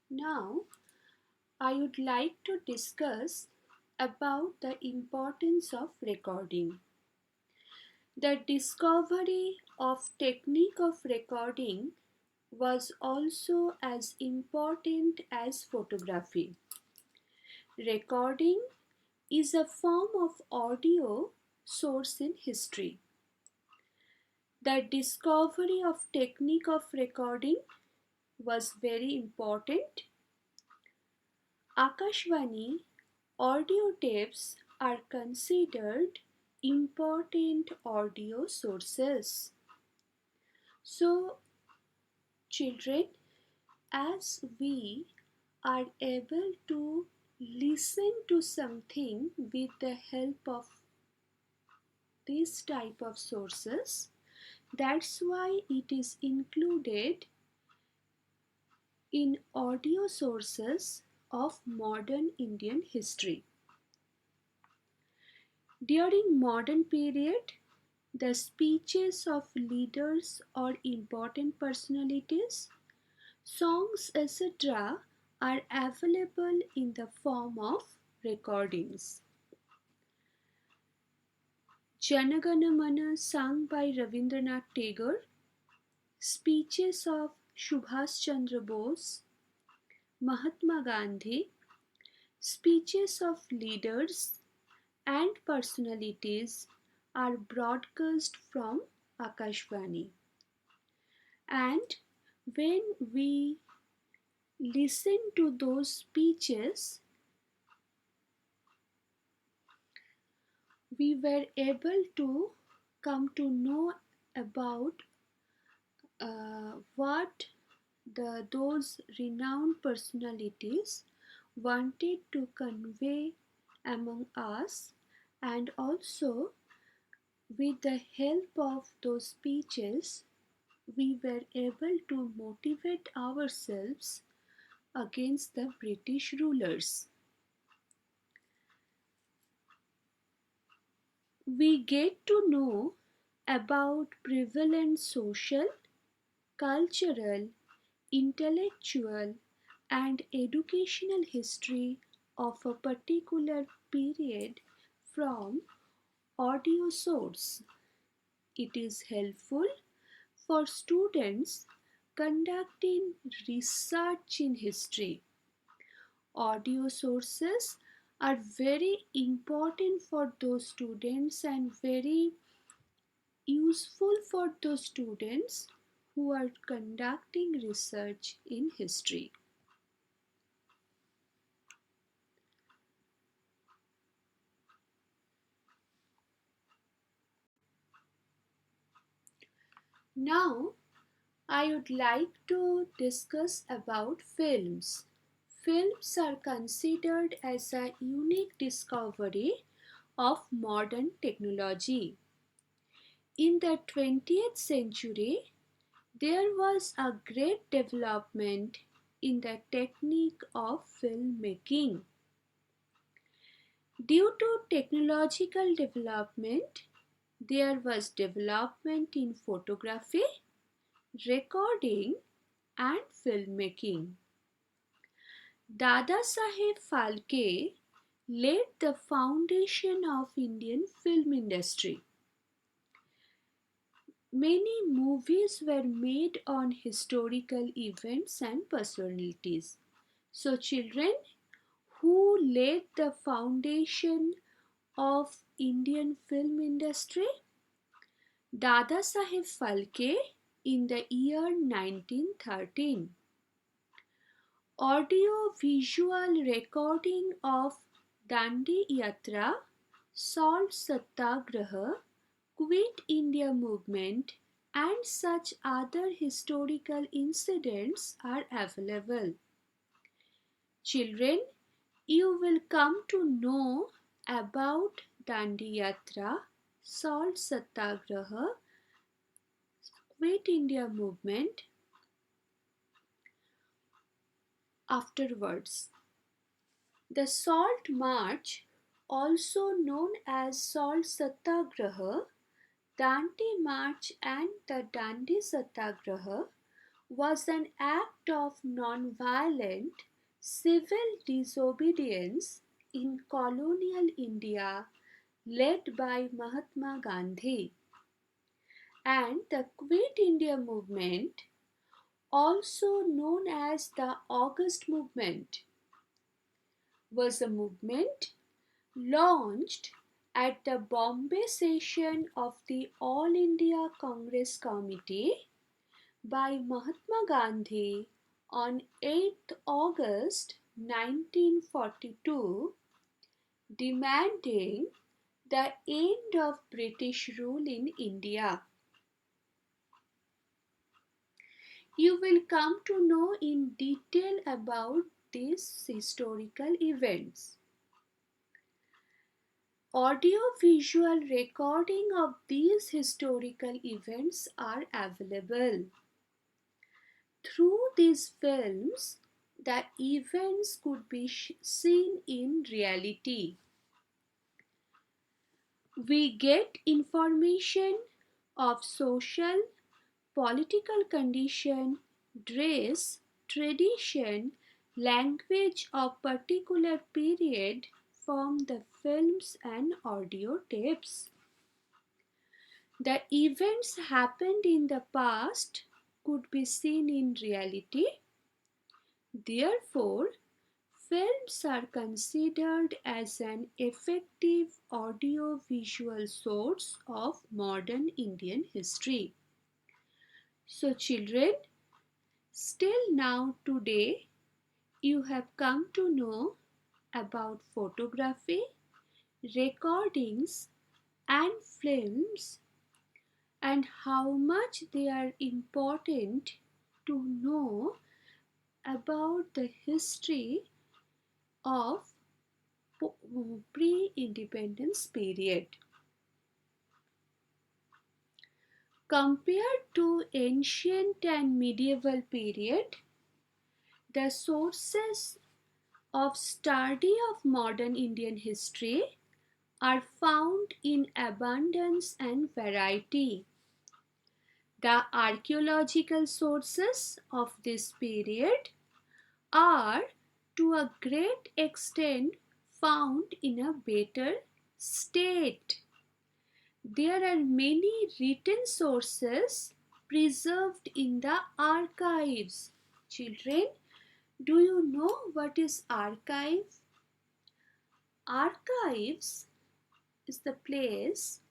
Now, I would like to discuss about the importance of recording. The discovery of technique of recording was also as important as photography. Recording is a form of audio source in history. The discovery of technique of recording was very important. Akashvani audio tapes are considered important audio sources. So, children, as we are able to listen to something with the help of this type of sources, that's why it is included in audio sources of modern Indian history. During modern period, the speeches of leaders or important personalities, songs, etc. are available in the form of recordings. Jana Gana Mana sung by Rabindranath Tagore, speeches of Subhash Chandra Bose, Mahatma Gandhi, speeches of leaders and personalities are broadcast from Akashvani. And when we listen to those speeches, we were able to come to know about what those renowned personalities wanted to convey among us, and also with the help of those speeches we were able to motivate ourselves against the British rulers. We get to know about prevalent social, cultural, intellectual, and educational history of a particular period from audio source. It is helpful for students conducting research in history. Audio sources are very important for those students and very useful for those students who are conducting research in history. Now, I would like to discuss about films. Films are considered as a unique discovery of modern technology. In the 20th century, there was a great development in the technique of filmmaking. Due to technological development, there was development in photography, recording, and filmmaking. Dada Saheb Phalke laid the foundation of Indian film industry. Many movies were made on historical events and personalities. So, children, who laid the foundation of Indian film industry? Dada Saheb Phalke in the year 1913. Audio visual recording of Dandi Yatra, Salt Satyagraha, Quit India movement, and such other historical incidents are available. Children, you will come to know about Dandi Yatra, Salt Satyagraha, Quit India movement afterwards. The Salt March, also known as Salt Satyagraha, Dandi March and the Dandi Satyagraha was an act of non-violent civil disobedience in colonial India led by Mahatma Gandhi, and the Quit India movement, also known as the August movement, was a movement launched at the Bombay session of the All India Congress Committee by Mahatma Gandhi on 8th August 1942, demanding the end of British rule in India. You will come to know in detail about these historical events. Audio-visual recording of these historical events are available. Through these films, the events could be seen in reality. We get information of social, political condition, dress, tradition, language of particular period from the films and audio tapes. The events happened in the past could be seen in reality. Therefore, films are considered as an effective audio-visual source of modern Indian history. So children, still now today you have come to know about photography, recordings and films, and how much they are important to know about the history of pre-independence period. Compared to ancient and medieval period, the sources of study of modern Indian history are found in abundance and variety. The archaeological sources of this period are to a great extent found in a better state. There are many written sources preserved in the archives. Children, do you know what is archive? Archives is the place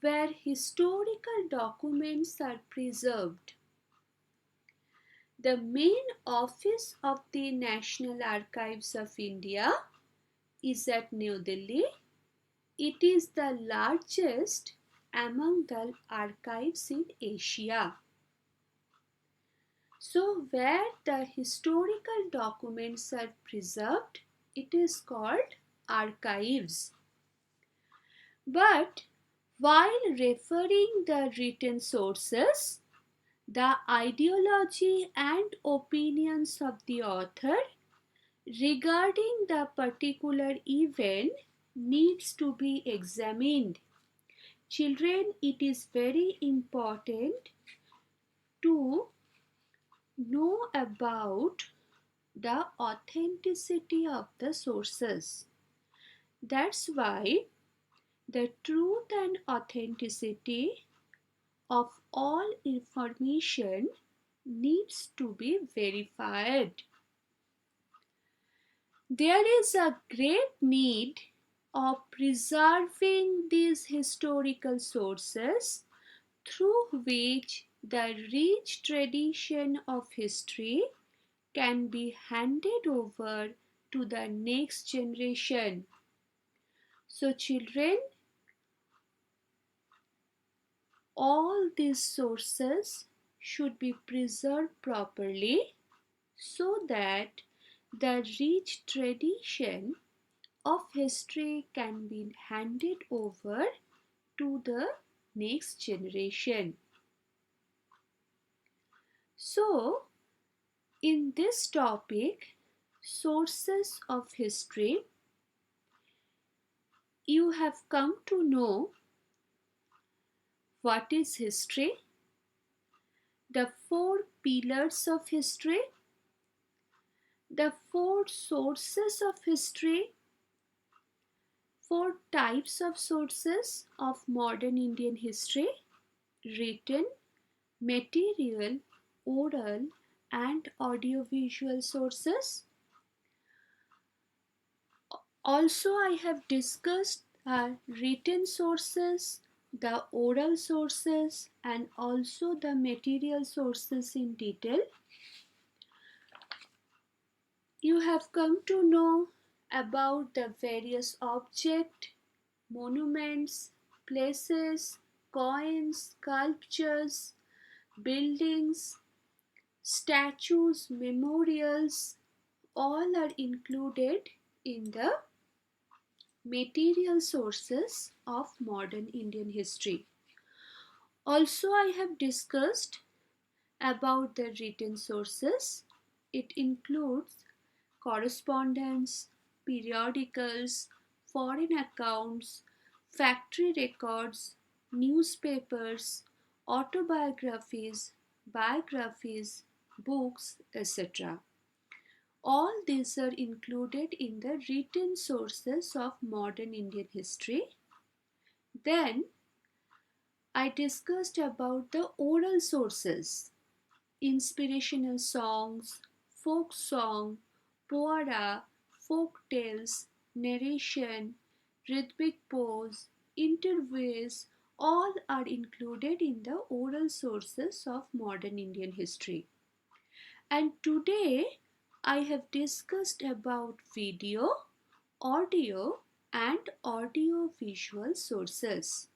where historical documents are preserved. The main office of the National Archives of India is at New Delhi. It is the largest among the archives in Asia. So, where the historical documents are preserved, it is called archives. But while referring the written sources, the ideology and opinions of the author regarding the particular event needs to be examined. Children, it is very important to know about the authenticity of the sources. That's why the truth and authenticity of all information needs to be verified. There is a great need of preserving these historical sources through which the rich tradition of history can be handed over to the next generation. So children, all these sources should be preserved properly so that the rich tradition of history can be handed over to the next generation. So, in this topic, sources of history, you have come to know what is history. the four pillars of history, the four sources of history, four types of sources of modern Indian history: written, material, oral, and audiovisual sources. Also, I have discussed written sources, the oral sources, and also the material sources in detail. You have come to know about the various objects, monuments, places, coins, sculptures, buildings, statues, memorials, all are included in the material sources of modern Indian history. Also, I have discussed about the written sources. It includes correspondence, periodicals, foreign accounts, factory records, newspapers, autobiographies, biographies, books, etc. All these are included in the written sources of modern Indian history. Then I discussed about the oral sources: inspirational songs, folk song, poara, folk tales, narration, rhythmic pose, interviews, all are included in the oral sources of modern Indian history. And today I have discussed about video, audio, and audio visual sources.